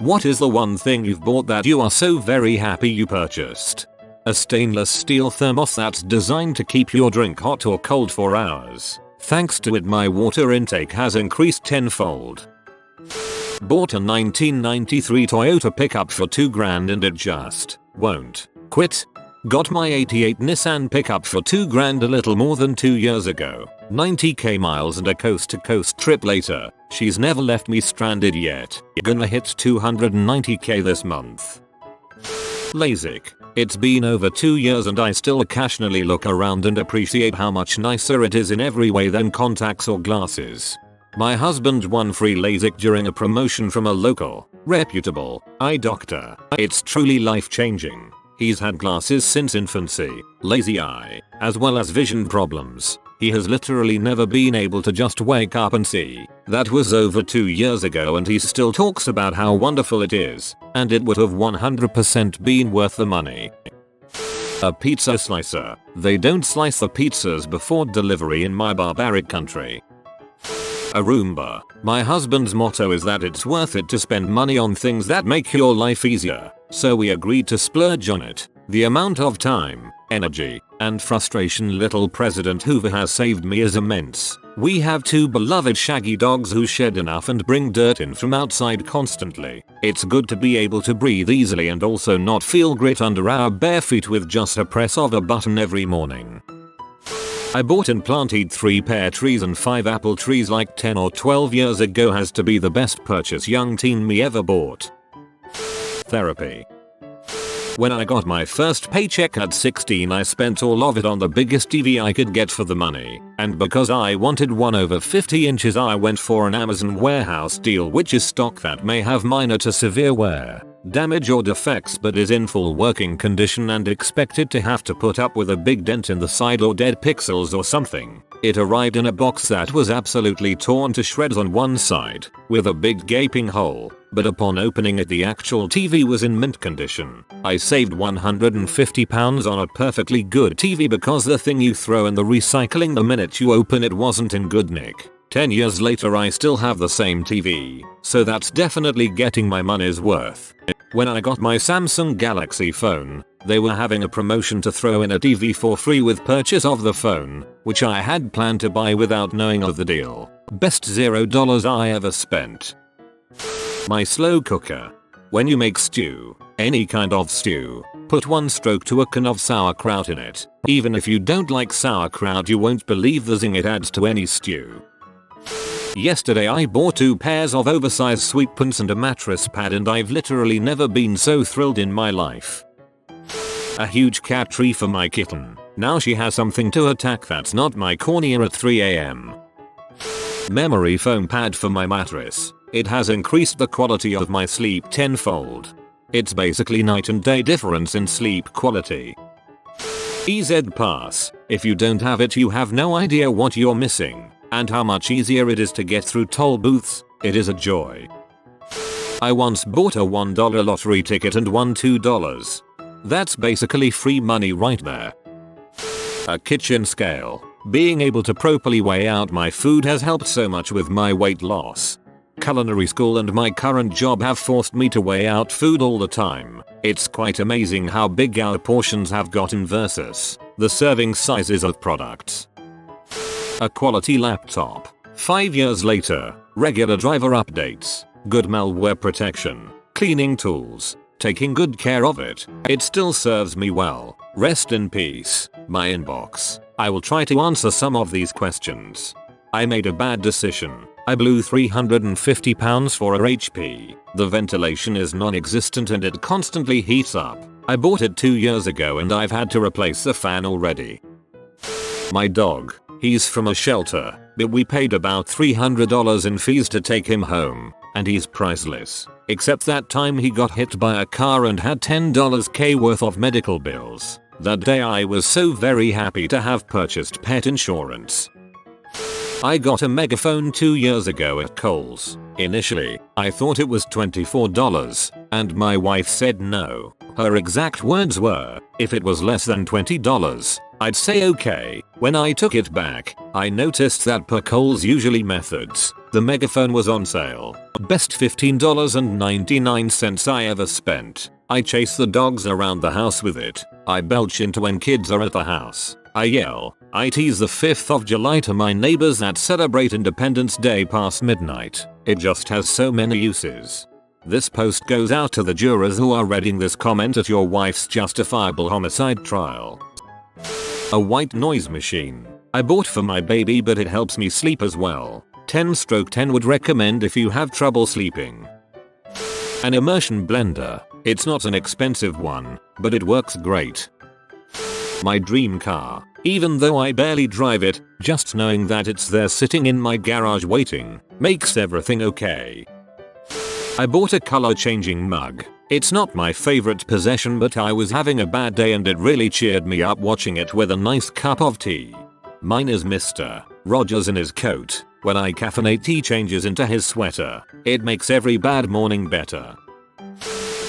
What is the one thing you've bought that you are so very happy you purchased? A stainless steel thermos that's designed to keep your drink hot or cold for hours. Thanks to it my water intake has increased tenfold. Bought a 1993 Toyota pickup for $2,000 and it just won't quit. Got my 88 Nissan pickup for $2,000 a little more than 2 years ago. 90k miles and a coast-to-coast trip later, she's never left me stranded yet. Gonna hit 290k this month. LASIK. It's been over 2 years and I still occasionally look around and appreciate how much nicer it is in every way than contacts or glasses. My husband won free LASIK during a promotion from a local, reputable eye doctor. It's truly life-changing. He's had glasses since infancy, lazy eye, as well as vision problems. He has literally never been able to just wake up and see. That was over 2 years ago and he still talks about how wonderful it is, and it would have 100% been worth the money. A pizza slicer. They don't slice the pizzas before delivery in my barbaric country. A Roomba. My husband's motto is that it's worth it to spend money on things that make your life easier, so we agreed to splurge on it. The amount of time, energy, and frustration little President Hoover has saved me is immense. We have 2 beloved shaggy dogs who shed enough and bring dirt in from outside constantly. It's good to be able to breathe easily and also not feel grit under our bare feet with just a press of a button every morning. I bought and planted 3 pear trees and 5 apple trees like 10 or 12 years ago. Has to be the best purchase young teen me ever bought. Therapy. When I got my first paycheck at 16 I spent all of it on the biggest TV I could get for the money, and because I wanted one over 50 inches I went for an Amazon warehouse deal, which is stock that may have minor to severe wear, damage or defects but is in full working condition and expected to have to put up with a big dent in the side or dead pixels or something. It arrived in a box that was absolutely torn to shreds on one side, with a big gaping hole, but upon opening it the actual TV was in mint condition. I saved £150 on a perfectly good TV because the thing you throw in the recycling the minute you open it wasn't in good nick. 10 years later I still have the same TV, so that's definitely getting my money's worth. When I got my Samsung Galaxy phone, they were having a promotion to throw in a TV for free with purchase of the phone, which I had planned to buy without knowing of the deal. Best $0 I ever spent. My slow cooker. When you make stew, any kind of stew, put 1 stroke to a can of sauerkraut in it. Even if you don't like sauerkraut you won't believe the zing it adds to any stew. Yesterday I bought 2 pairs of oversized sweatpants and a mattress pad and I've literally never been so thrilled in my life. A huge cat tree for my kitten. Now she has something to attack that's not my cornea at 3 AM. Memory foam pad for my mattress. It has increased the quality of my sleep tenfold. It's basically night and day difference in sleep quality. EZ Pass. If you don't have it you have no idea what you're missing, and how much easier it is to get through toll booths. It is a joy. I once bought a $1 lottery ticket and won $2. That's basically free money right there. A kitchen scale. Being able to properly weigh out my food has helped so much with my weight loss. Culinary school and my current job have forced me to weigh out food all the time. It's quite amazing how big our portions have gotten versus the serving sizes of products. A quality laptop. 5 years later, regular driver updates, good malware protection, cleaning tools, taking good care of it. It still serves me well. Rest in peace. My inbox. I will try to answer some of these questions. I made a bad decision. I blew £350 for a HP. The ventilation is non-existent and it constantly heats up. I bought it 2 years ago and I've had to replace the fan already. My dog. He's from a shelter, but we paid about $300 in fees to take him home, and he's priceless. Except that time he got hit by a car and had $10k worth of medical bills. That day I was so very happy to have purchased pet insurance. I got a megaphone 2 years ago at Kohl's. Initially, I thought it was $24, and my wife said no. Her exact words were, if it was less than $20, I'd say okay. When I took it back, I noticed that per Kohl's Usually Methods, the megaphone was on sale. Best $15.99 I ever spent. I chase the dogs around the house with it. I belch into when kids are at the house. I yell. I tease the 5th of July to my neighbors that celebrate Independence Day past midnight. It just has so many uses. This post goes out to the jurors who are reading this comment at your wife's justifiable homicide trial. A white noise machine. I bought for my baby, but it helps me sleep as well. 10/10 would recommend if you have trouble sleeping. An immersion blender. It's not an expensive one, but it works great. My dream car. Even though I barely drive it, just knowing that it's there sitting in my garage waiting makes everything okay. I bought a color changing mug. It's not my favorite possession, but I was having a bad day and it really cheered me up watching it with a nice cup of tea. Mine is Mr. Rogers in his coat. When I caffeinate, he changes into his sweater. It makes every bad morning better.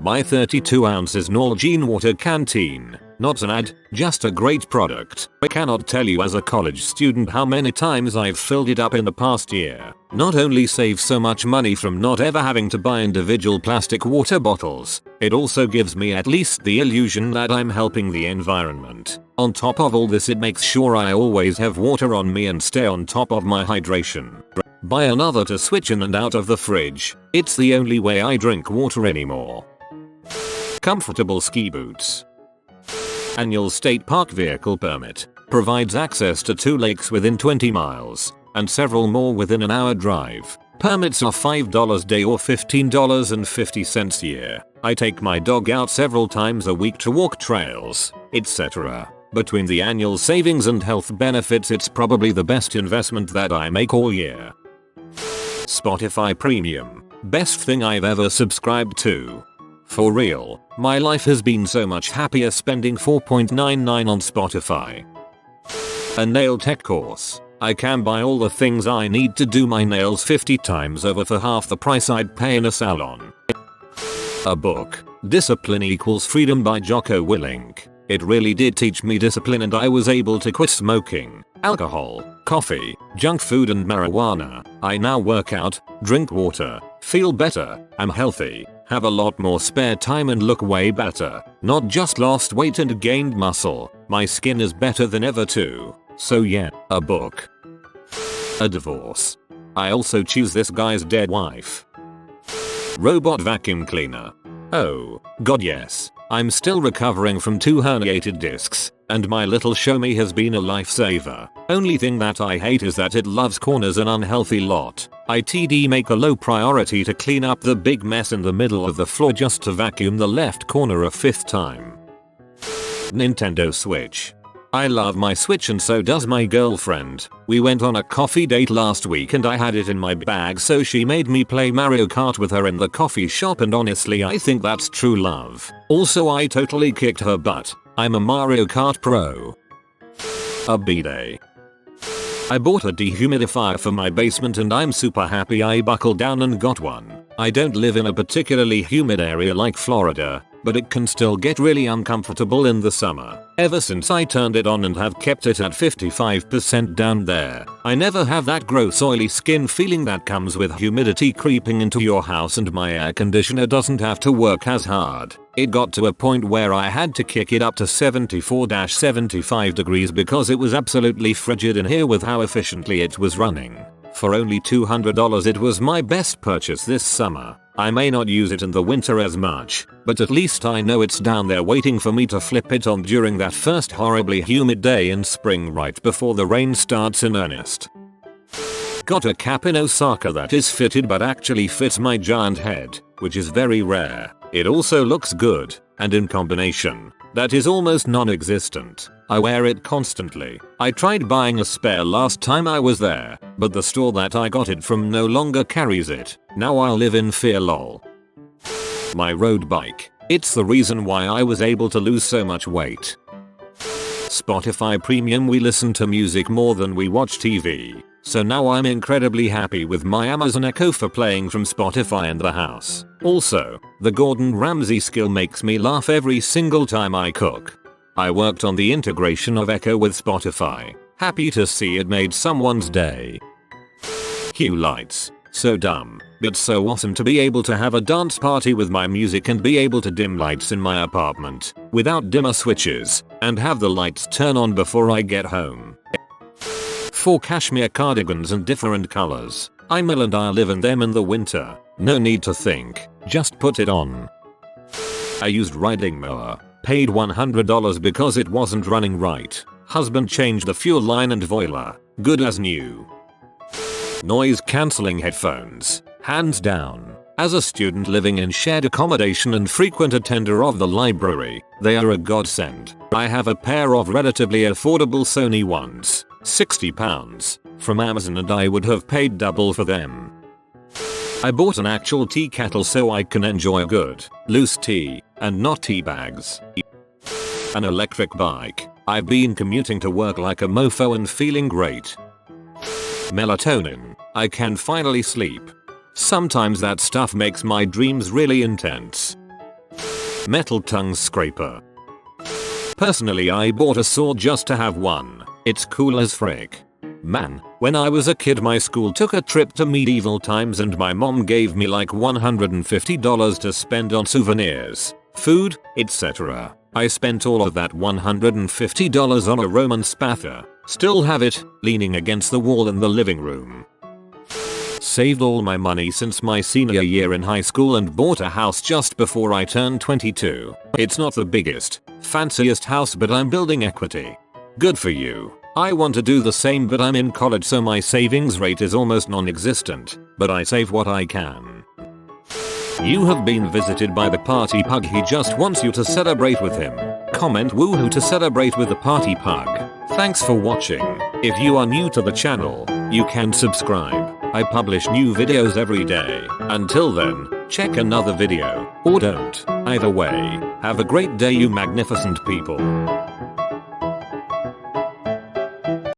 My 32 ounces Nalgene water canteen. Not an ad, just a great product. I cannot tell you as a college student how many times I've filled it up in the past year. Not only saves so much money from not ever having to buy individual plastic water bottles, it also gives me at least the illusion that I'm helping the environment. On top of all this, it makes sure I always have water on me and stay on top of my hydration. Buy another to switch in and out of the fridge. It's the only way I drink water anymore. Comfortable ski boots. Annual state park vehicle permit. Provides access to 2 lakes within 20 miles and several more within an hour drive. Permits are $5 a day or $15.50 a year. I take my dog out several times a week to walk trails, etc. Between the annual savings and health benefits, it's probably the best investment that I make all year. Spotify Premium. Best thing I've ever subscribed to. For real, my life has been so much happier spending $4.99 on Spotify. A nail tech course. I can buy all the things I need to do my nails 50 times over for half the price I'd pay in a salon. A book. Discipline Equals Freedom by Jocko Willink. It really did teach me discipline, and I was able to quit smoking, alcohol, coffee, junk food and marijuana. I now work out, drink water, feel better, am healthy, have a lot more spare time and look way better. Not just lost weight and gained muscle, my skin is better than ever too. So yeah, a book. A divorce. I also choose this guy's dead wife. Robot vacuum cleaner. Oh, god yes. I'm still recovering from 2 herniated discs, and my little Shomi has been a lifesaver. Only thing that I hate is that it loves corners an unhealthy lot. ITD make a low priority to clean up the big mess in the middle of the floor just to vacuum the left corner a 5th time. Nintendo Switch. I love my Switch and so does my girlfriend. We went on a coffee date last week and I had it in my bag, so she made me play Mario Kart with her in the coffee shop, and honestly I think that's true love. Also, I totally kicked her butt. I'm a Mario Kart pro. A bidet. I bought a dehumidifier for my basement and I'm super happy I buckled down and got one. I don't live in a particularly humid area like Florida, but it can still get really uncomfortable in the summer. Ever since I turned it on and have kept it at 55% down there, I never have that gross oily skin feeling that comes with humidity creeping into your house, and my air conditioner doesn't have to work as hard. It got to a point where I had to kick it up to 74-75 degrees because it was absolutely frigid in here with how efficiently it was running. For only $200 it was my best purchase this summer. I may not use it in the winter as much, but at least I know it's down there waiting for me to flip it on during that first horribly humid day in spring right before the rain starts in earnest. Got a cap in Osaka that is fitted but actually fits my giant head, which is very rare. It also looks good, and in combination, that is almost non-existent. I wear it constantly. I tried buying a spare last time I was there, but the store that I got it from no longer carries it. Now I live in fear lol. My road bike. It's the reason why I was able to lose so much weight. Spotify Premium. We listen to music more than we watch TV. So now I'm incredibly happy with my Amazon Echo for playing from Spotify in the house. Also, the Gordon Ramsay skill makes me laugh every single time I cook. I worked on the integration of Echo with Spotify. Happy to see it made someone's day. Hue lights. So dumb, but so awesome to be able to have a dance party with my music and be able to dim lights in my apartment without dimmer switches and have the lights turn on before I get home. 4 cashmere cardigans in different colors. I'm ill and I live in them in the winter. No need to think, just put it on. I used riding mower. Paid $100 because it wasn't running right. Husband changed the fuel line and boiler. Good as new. Noise cancelling headphones. Hands down. As a student living in shared accommodation and frequent attender of the library, they are a godsend. I have a pair of relatively affordable Sony ones, £60, from Amazon, and I would have paid double for them. I bought an actual tea kettle so I can enjoy good, loose tea, and not tea bags. An electric bike. I've been commuting to work like a mofo and feeling great. Melatonin. I can finally sleep. Sometimes that stuff makes my dreams really intense. Metal tongue scraper. Personally, I bought a saw just to have one. It's cool as frick. Man, when I was a kid my school took a trip to medieval times and my mom gave me like $150 to spend on souvenirs, food, etc. I spent all of that $150 on a Roman spather. Still have it, leaning against the wall in the living room. Saved all my money since my senior year in high school and bought a house just before I turned 22. It's not the biggest, fanciest house, but I'm building equity. Good for you. I want to do the same, but I'm in college so my savings rate is almost non-existent, but I save what I can. You have been visited by the party pug. He just wants you to celebrate with him. Comment woohoo to celebrate with the party pug. Thanks for watching. If you are new to the channel, you can subscribe. I publish new videos every day. Until then, check another video, or don't. Either way, have a great day you magnificent people.